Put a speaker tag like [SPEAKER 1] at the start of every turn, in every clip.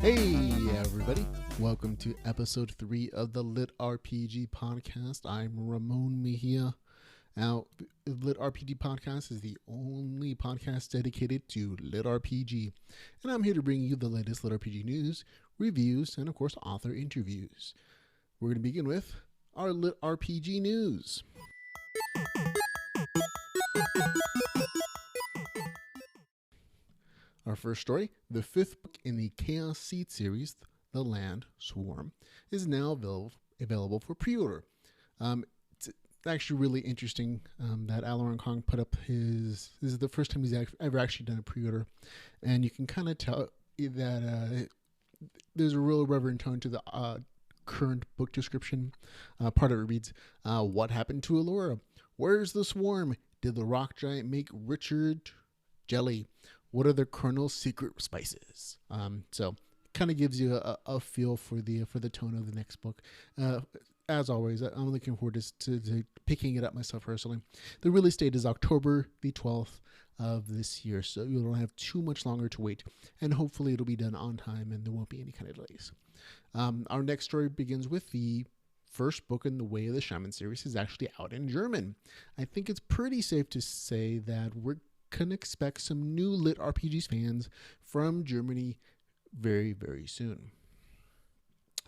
[SPEAKER 1] Hey everybody, welcome to episode 3 of the Litrpg Podcast. I'm Ramon Mejia. Now, Litrpg Podcast is the only podcast dedicated to Litrpg, and I'm here to bring you the latest Litrpg news, reviews, and of course author interviews. We're going to begin with our Litrpg news. Our first story, the 5th book in the Chaos Seed series, The Land Swarm, is now available for pre-order. It's actually really interesting that Elora put up this is the first time he's ever actually done a pre-order, and you can kind of tell that there's a real reverent tone to the current book description. Part of it reads, what happened to Elora? Where's the swarm? Did the rock giant make Richard jelly? What are the Colonel's secret spices? So kind of gives you a feel for the tone of the next book. As always, I'm looking forward to picking it up myself personally. The release date is October the 12th of this year, so you don't have too much longer to wait, and hopefully it'll be done on time and there won't be any kind of delays. Our next story begins with the first book in the Way of the Shaman series is actually out in German. I think it's pretty safe to say that we're can expect some new Litrpg fans from Germany very, very soon.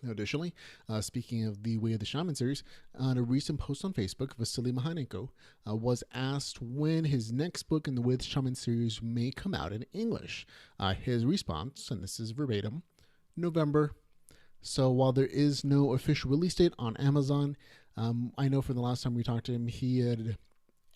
[SPEAKER 1] Now, additionally, speaking of the Way of the Shaman series, on a recent post on Facebook, Vasily Mahanenko was asked when his next book in the Way of the Shaman series may come out in English. His response, and this is verbatim, November. So while there is no official release date on Amazon, I know from the last time we talked to him, he had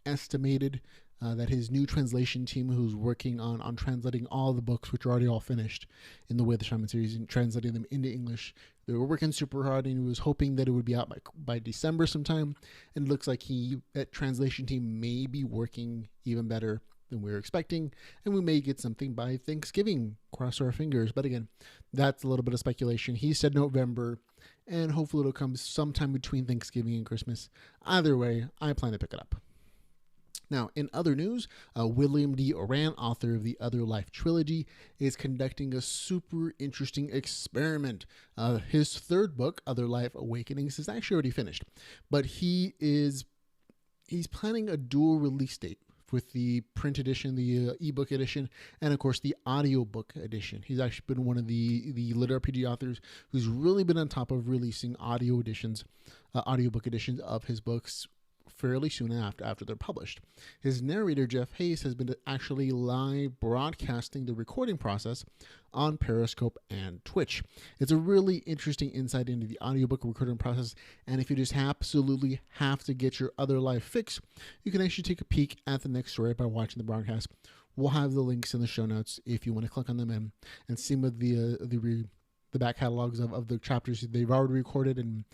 [SPEAKER 1] estimated that his new translation team, who's working on translating all the books, which are already all finished in the Way of the Shaman series, and translating them into English, they were working super hard, and he was hoping that it would be out by December sometime. And it looks like that translation team may be working even better than we were expecting, and we may get something by Thanksgiving. Cross our fingers. But again, that's a little bit of speculation. He said November, and hopefully it'll come sometime between Thanksgiving and Christmas. Either way, I plan to pick it up. Now, in other news, William D. Arand, author of the Otherlife trilogy, is conducting a super interesting experiment. His third book, Otherlife Awakenings, is actually already finished, but he's planning a dual release date with the print edition, the ebook edition, and of course the audiobook edition. He's actually been one of the Litrpg authors who's really been on top of releasing audiobook editions of his books fairly soon after they're published. His narrator, Jeff Hayes, has been actually live broadcasting the recording process on Periscope and Twitch. It's a really interesting insight into the audiobook recording process, and if you just absolutely have to get your Otherlife fix, you can actually take a peek at the next story by watching the broadcast. We'll have the links in the show notes if you want to click on them and see what the back catalogs of the chapters they've already recorded and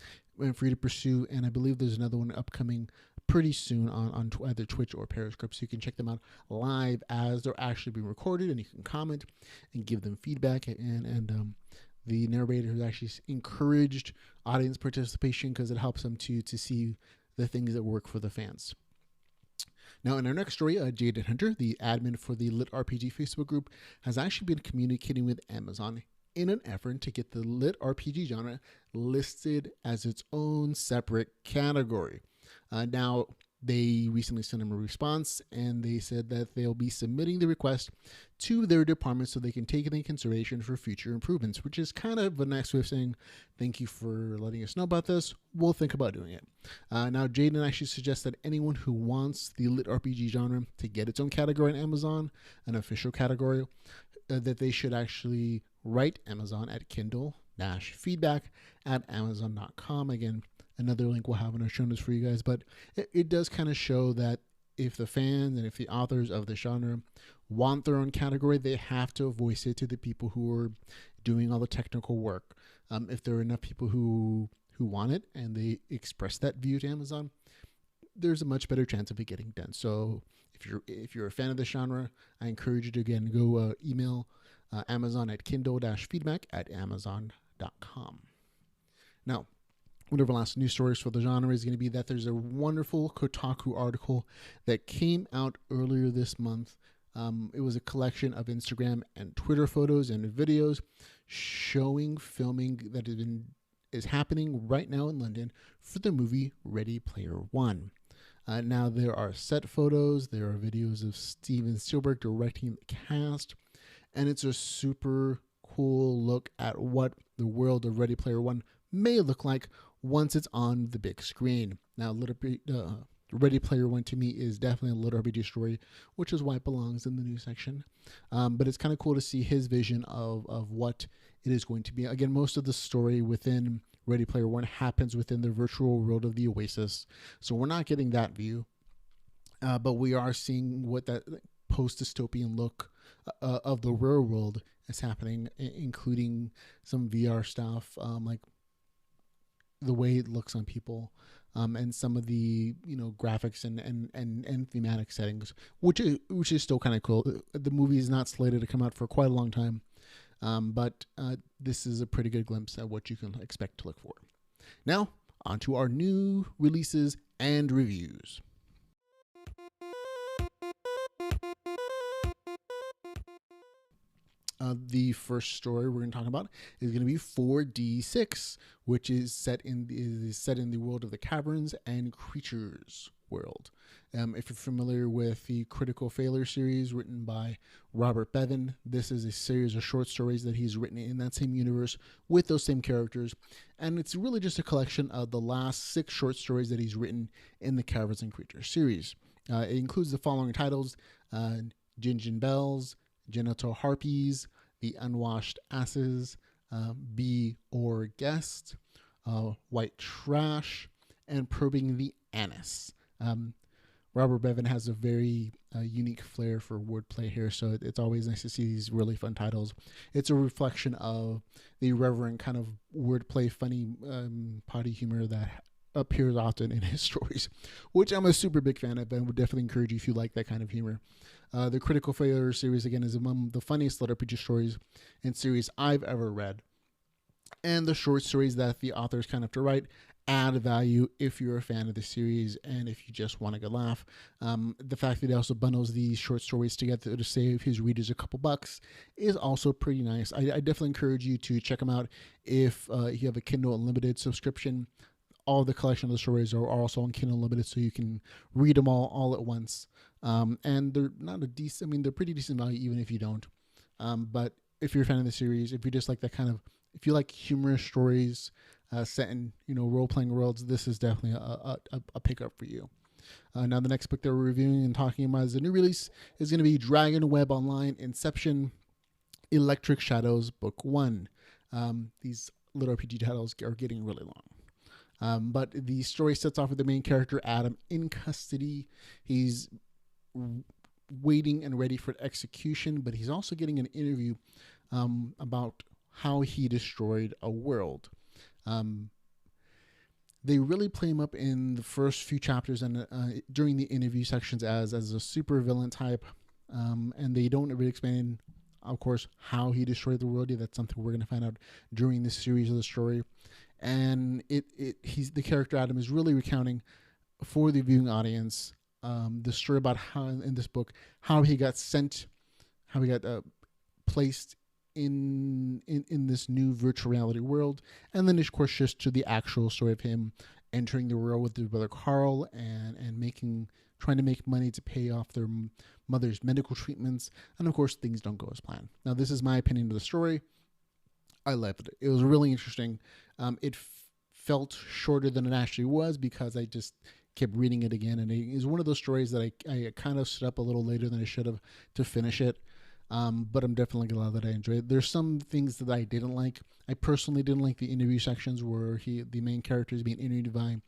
[SPEAKER 1] for you to pursue. And I believe there's another one upcoming pretty soon on either Twitch or Periscope, so you can check them out live as they're actually being recorded, and you can comment and give them feedback. And the narrator has actually encouraged audience participation because it helps them to see the things that work for the fans. Now, in our next story, Jaden Hunter, the admin for the Litrpg Facebook group, has actually been communicating with Amazon in an effort to get the Litrpg genre listed as its own separate category. Now, they recently sent him a response, and they said that they'll be submitting the request to their department so they can take it into consideration for future improvements, which is kind of a nice way of saying, thank you for letting us know about this. We'll think about doing it. Now, Jaden actually suggests that anyone who wants the Litrpg genre to get its own category on Amazon, an official category, that they should actually write Amazon at Kindle-feedback@amazon.com. Again, another link we'll have in our show notes for you guys, but it does kind of show that if the fans and if the authors of the genre want their own category, they have to voice it to the people who are doing all the technical work. If there are enough people who want it and they express that view to Amazon, there's a much better chance of it getting done. So if you're a fan of the genre, I encourage you to again go email Amazon at kindle-feedback@amazon.com. Now, one of our last news stories for the genre is going to be that there's a wonderful Kotaku article that came out earlier this month It was a collection of Instagram and Twitter photos and videos showing filming that is happening right now in London for the movie Ready Player One. Now there are set photos, there are videos of Steven Spielberg directing the cast, and it's a super cool look at what the world of Ready Player One may look like once it's on the big screen. Now, Ready Player One to me is definitely a Litrpg story, which is why it belongs in the news section. But it's kind of cool to see his vision of what it is going to be. Again, most of the story within Ready Player One happens within the virtual world of the Oasis, so we're not getting that view, but we are seeing what that post-dystopian look of the real world is happening, including some VR stuff, like the way it looks on people, and some of the graphics and thematic settings, which is still kind of cool. The movie is not slated to come out for quite a long time, but this is a pretty good glimpse at what you can expect to look for. Now, on to our new releases and reviews. The first story we're going to talk about is going to be 4D6, which is set in the world of the Caverns and Creatures world. If you're familiar with the Critical Failure series written by Robert Bevan, this is a series of short stories that he's written in that same universe with those same characters, and it's really just a collection of the last 6 short stories that he's written in the Caverns and Creatures series. It includes the following titles: Gin Bells, Genital Harpies, The Unwashed Asses, Be or Guest, White Trash, and Probing the Anise. Robert Bevan has a very unique flair for wordplay here, so it's always nice to see these really fun titles. It's a reflection of the irreverent kind of wordplay, funny, potty humor that appears often in his stories, which I'm a super big fan of and would definitely encourage you if you like that kind of humor. The Critical Failure series, again, is among the funniest Litrpg stories and series I've ever read. And the short stories that the authors kind of have to write add value if you're a fan of the series and if you just want a good laugh. The fact that he also bundles these short stories together to save his readers a couple bucks is also pretty nice. I definitely encourage you to check them out if you have a Kindle Unlimited subscription. All the collection of the stories are also on Kindle Unlimited, so you can read them all at once. And they're not they're pretty decent value even if you don't. But if you're a fan of the series, if you just like that kind of, if you like humorous stories set in role-playing worlds, this is definitely a pickup for you. Now the next book that we're reviewing and talking about as a new release is going to be Dragon Web Online Inception Electric Shadows Book 1. These Litrpg titles are getting really long. But the story sets off with the main character, Adam, in custody. He's waiting and ready for execution, but he's also getting an interview about how he destroyed a world. They really play him up in the first few chapters and during the interview sections as a super villain type, and they don't really explain, of course, how he destroyed the world. That's something we're going to find out during this series of the story. And he's the character Adam is really recounting for the viewing audience the story about how in this book how he got placed in this new virtual reality world, and then of course just to the actual story of him entering the world with his brother Carl and trying to make money to pay off their mother's medical treatments, and of course things don't go as planned. Now this is my opinion of the story. I loved it. It was really interesting. It felt shorter than it actually was because I just kept reading it again, and it was one of those stories that I kind of stood up a little later than I should have to finish it. But I'm definitely glad that I enjoyed it. There's some things that I didn't like. I personally didn't like the interview sections where the main character is being interviewed by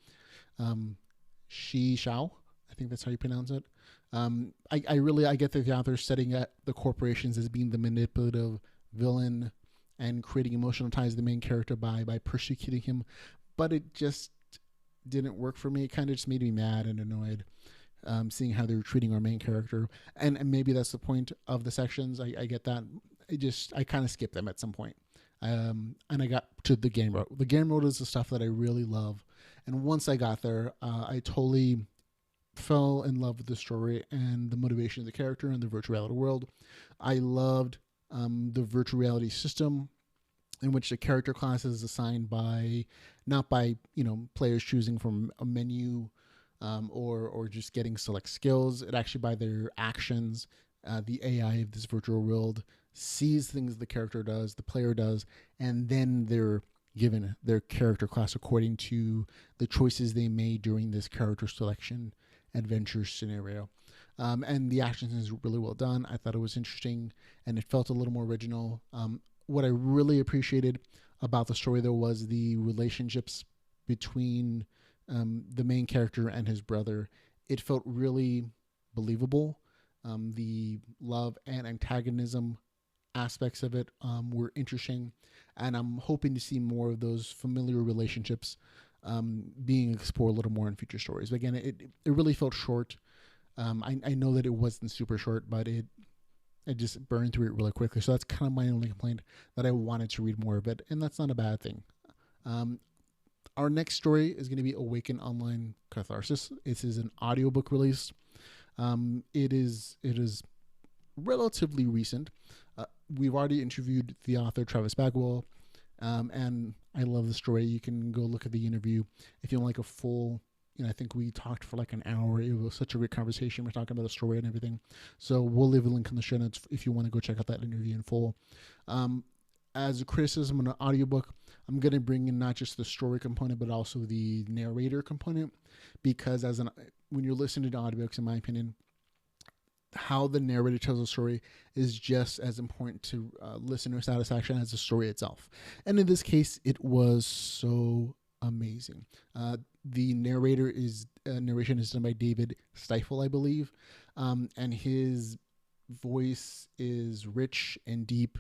[SPEAKER 1] Shi Shao. I think that's how you pronounce it. I get that the author is setting at the corporations as being the manipulative villain and creating emotional ties to the main character by persecuting him, but it just didn't work for me. It kind of just made me mad and annoyed, seeing how they were treating our main character, and maybe that's the point of the sections. I get that. I kind of skipped them at some point, and I got to the game mode. The game mode is the stuff that I really love, and once I got there, I totally fell in love with the story and the motivation of the character and the virtual reality world. I loved the virtual reality system in which the character class is assigned by, not by, players choosing from a menu or just getting select skills. It actually by their actions. The AI of this virtual world sees things the character does, the player does, and then they're given their character class according to the choices they made during this character selection adventure scenario. And the action is really well done. I thought it was interesting and it felt a little more original. What I really appreciated about the story, though, was the relationships between the main character and his brother. It felt really believable. The love and antagonism aspects of it were interesting, and I'm hoping to see more of those familiar relationships being explored a little more in future stories. But again, it really felt short. I know that it wasn't super short, but it just burned through it really quickly. So that's kind of my only complaint, that I wanted to read more of it, and that's not a bad thing. Our next story is going to be Awaken Online Catharsis. This is an audiobook release. It is relatively recent. We've already interviewed the author, Travis Bagwell, and I love the story. You can go look at the interview if you want like a full, I think we talked for like an hour. It was such a great conversation. We're talking about the story and everything. So we'll leave a link in the show notes if you want to go check out that interview in full. As a criticism on an audiobook, I'm going to bring in not just the story component, but also the narrator component, because when you're listening to audiobooks, in my opinion, how the narrator tells a story is just as important to listener satisfaction as the story itself. And in this case, it was so amazing. The narration is done by David Stifel, I believe, and his voice is rich and deep,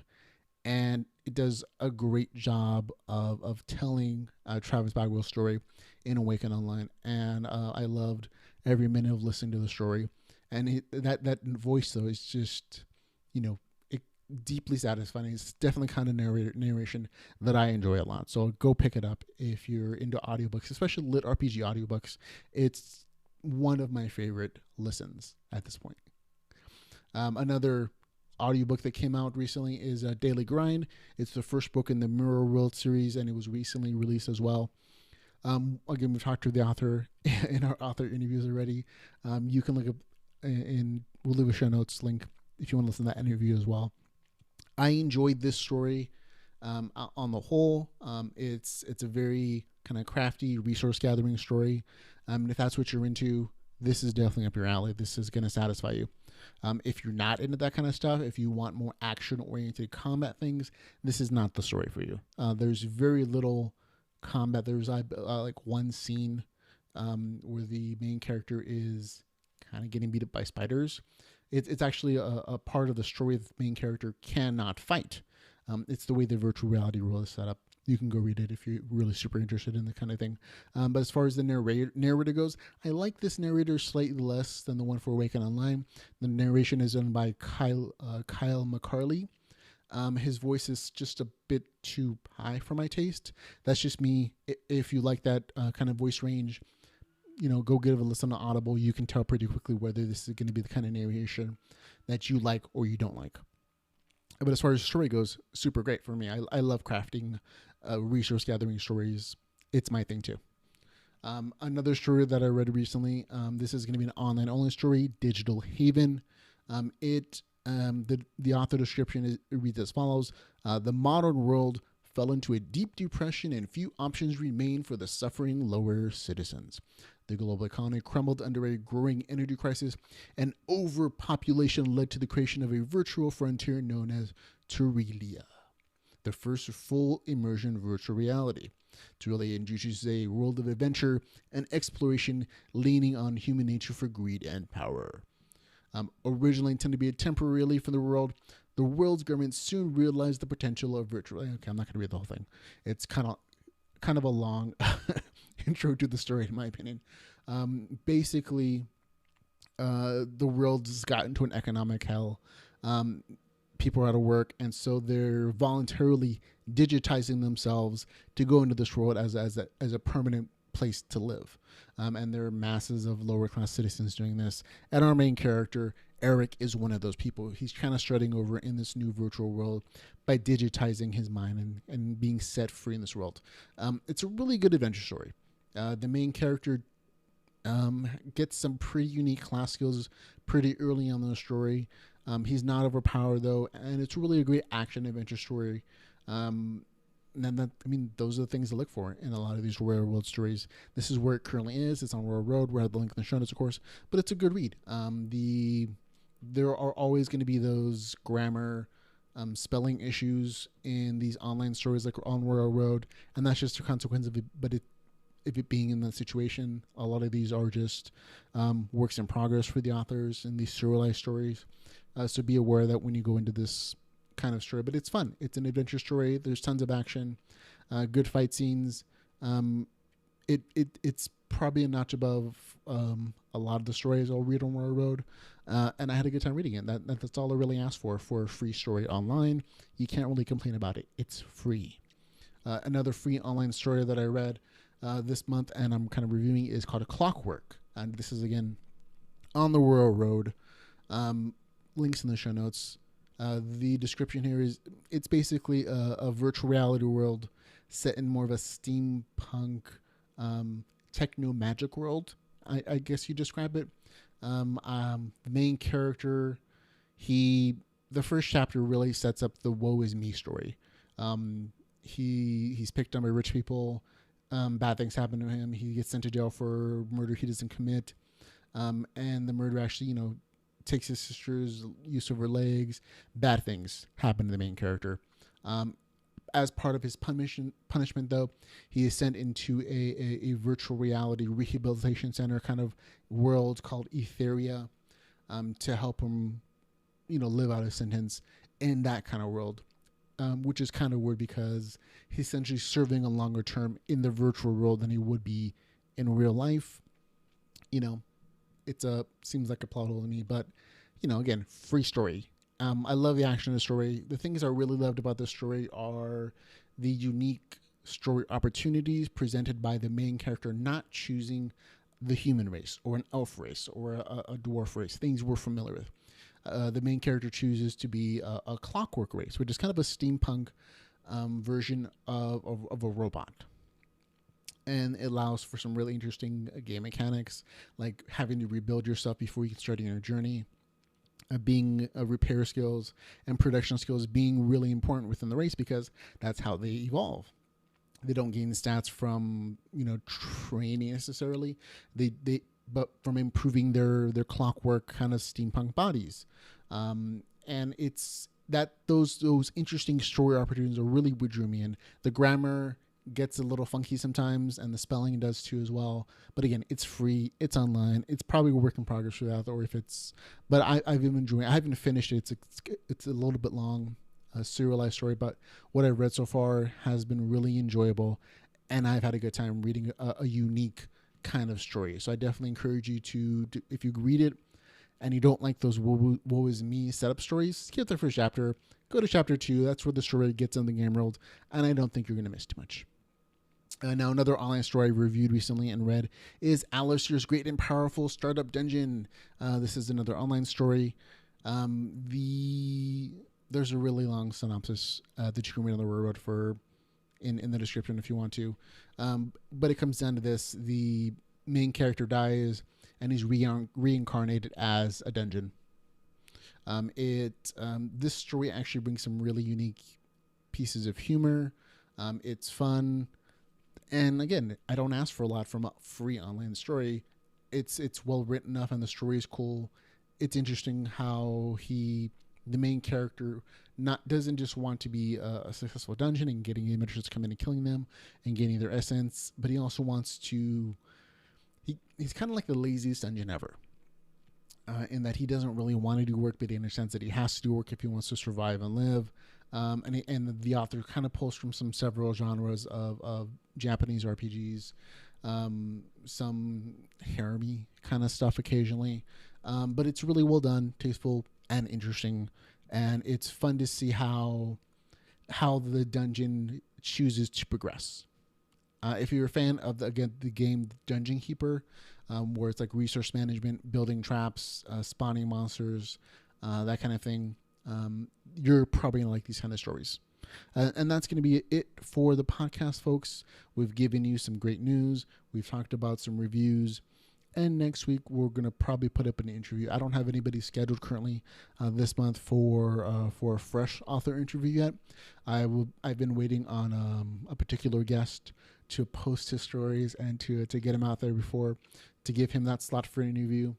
[SPEAKER 1] and it does a great job of telling Travis Bagwell's story in Awaken Online. And I loved every minute of listening to the story. And that voice, though, is just, deeply satisfying. It's definitely kind of narration that I enjoy a lot. So go pick it up if you're into audiobooks, especially Litrpg audiobooks. It's one of my favorite listens at this point. Another audiobook that came out recently is Daily Grind. It's the first book in the Mirror World series, and it was recently released as well. Again, we've talked to the author in our author interviews already. You can look up, and we'll leave a show notes link if you want to listen to that interview as well. I enjoyed this story on the whole. It's a very kind of crafty resource gathering story. If that's what you're into, this is definitely up your alley. This is going to satisfy you. If you're not into that kind of stuff, if you want more action-oriented combat things, this is not the story for you. There's very little combat. There's like one scene where the main character is kind of getting beat up by spiders. It's actually a part of the story that the main character cannot fight. It's the way the virtual reality world is set up. You can go read it if you're really super interested in the kind of thing. But as far as the narrator goes, I like this narrator slightly less than the one for Awaken Online. The narration is done by Kyle McCarley. His voice is just a bit too high for my taste. That's just me. If you like that kind of voice range, go give a listen to Audible. You can tell pretty quickly whether this is going to be the kind of narration that you like or you don't like. But as far as the story goes, super great for me. I love crafting resource gathering stories. It's my thing too. Another story that I read recently, this is going to be an online only story, Digital Haven. The author description reads as follows. The modern world fell into a deep depression and few options remain for the suffering lower citizens. The global economy crumbled under a growing energy crisis, and overpopulation led to the creation of a virtual frontier known as trilogy, the first full immersion virtual reality. Trilogy introduces a world of adventure and exploration leaning on human nature for greed and power. Originally intended to be a temporary relief for the world's government soon realized the potential of virtual. Okay, I'm not going to read the whole thing. It's kind of a long intro to the story, in my opinion. Basically, the world has gotten to an economic hell. People are out of work, and so they're voluntarily digitizing themselves to go into this world as a permanent place to live. And there are masses of lower class citizens doing this. And our main character, Eric, is one of those people. He's kind of strutting over in this new virtual world by digitizing his mind and being set free in this world. It's a really good adventure story. The main character gets some pretty unique class skills pretty early on in the story. He's not overpowered though, and it's really a great action adventure story. Those are the things to look for in a lot of these Royal Road stories. This is where it currently is. It's on Royal Road. We'll have the link in the show notes, of course, but it's a good read. There are always going to be those grammar, spelling issues in these online stories like on Royal Road, and that's just a consequence of it. But if it being in that situation, a lot of these are just works in progress for the authors in these serialized stories. So be aware that when you go into this kind of story, but it's fun. It's an adventure story. There's tons of action, good fight scenes. It's probably a notch above a lot of the stories I'll read on Royal Road, and I had a good time reading it. That's all I really asked for a free story online. You can't really complain about it. It's free. Another free online story that I read this month, and I'm kind of reviewing, is called Clockwork, and this is again on the Royal Road. Links in the show notes. The description here is it's basically a virtual reality world set in more of a steampunk techno magic world, I guess you describe it. The main character, the first chapter really sets up the woe is me story. He's picked on by rich people. Bad things happen to him. He gets sent to jail for murder he doesn't commit. And the murder actually, takes his sister's use of her legs. Bad things happen to the main character. As part of his punishment, though, he is sent into a virtual reality rehabilitation center kind of world called Etheria, to help him, live out his sentence in that kind of world, which is kind of weird because he's essentially serving a longer term in the virtual world than he would be in real life. Seems like a plot hole to me, but again, free story. I love the action of the story. The things I really loved about this story are the unique story opportunities presented by the main character not choosing the human race or an elf race or a dwarf race, things we're familiar with. The main character chooses to be a clockwork race, which is kind of a steampunk version of a robot. And it allows for some really interesting game mechanics, like having to rebuild yourself before you can start your journey. Being repair skills and production skills being really important within the race because that's how they evolve. They don't gain stats from training necessarily. But from improving their clockwork kind of steampunk bodies. And it's that those interesting story opportunities are really what drew me in. The grammar gets a little funky sometimes, and the spelling does too as well. But again, it's free, it's online. It's probably a work in progress for that, or if it's. But I've been enjoying. I haven't finished it. It's a little bit long, a serialized story. But what I've read so far has been really enjoyable, and I've had a good time reading a unique kind of story. So I definitely encourage you to if you read it and you don't like those woe is me setup stories, skip the first chapter, go to chapter 2. That's where the story gets in the game world, and I don't think you're going to miss too much. Now, another online story I reviewed recently and read is Alistair's Great and Powerful Startup Dungeon. This is another online story. There's a really long synopsis that you can read on the road for in the description if you want to. But it comes down to this. The main character dies and he's reincarnated as a dungeon. This story actually brings some really unique pieces of humor. It's fun. And again, I don't ask for a lot from a free online story. It's well written enough and the story is cool. It's interesting how the main character doesn't just want to be a successful dungeon and getting the adventurers to come in and killing them and gaining their essence, but he also wants to. He's kind of like the laziest dungeon ever, in that he doesn't really want to do work, but he understands that he has to do work if he wants to survive and live. And the author kind of pulls from several genres of Japanese RPGs, some harem-y kind of stuff occasionally, but it's really well done, tasteful, and interesting, and it's fun to see how the dungeon chooses to progress. If you're a fan of the game Dungeon Keeper, where it's like resource management, building traps, spawning monsters, that kind of thing, you're probably gonna like these kind of stories. And that's going to be it for the podcast, folks. We've given you some great news. We've talked about some reviews. And next week, we're going to probably put up an interview. I don't have anybody scheduled currently this month for a fresh author interview yet. I've been waiting on a particular guest to post his stories and to get him out there before, to give him that slot for an interview.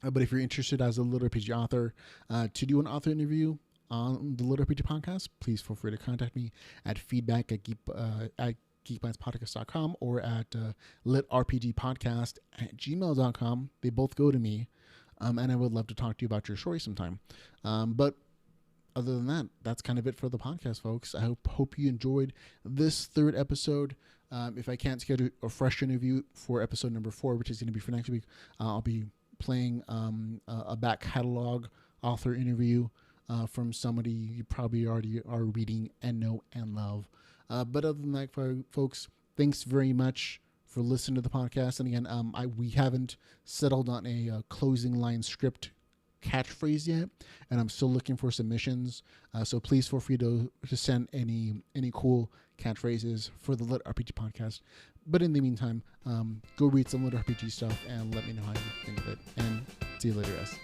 [SPEAKER 1] But if you're interested as a Litrpg author to do an author interview on the Litrpg Podcast, please feel free to contact me at feedback@geekmindspodcast.com or at litrpgpodcast@gmail.com. They both go to me, and I would love to talk to you about your story sometime. But other than that, that's kind of it for the podcast, folks. I hope you enjoyed this third episode. If I can't schedule a fresh interview for episode number 4, which is going to be for next week, I'll be playing a back catalog author interview from somebody you probably already are reading and know and love. But other than that, folks, thanks very much for listening to the podcast. And again, we haven't settled on a closing line script catchphrase yet, and I'm still looking for submissions. So please feel free to send any cool catchphrases for the Litrpg Podcast. But in the meantime, go read some Litrpg stuff and let me know how you think of it. And see you later, guys.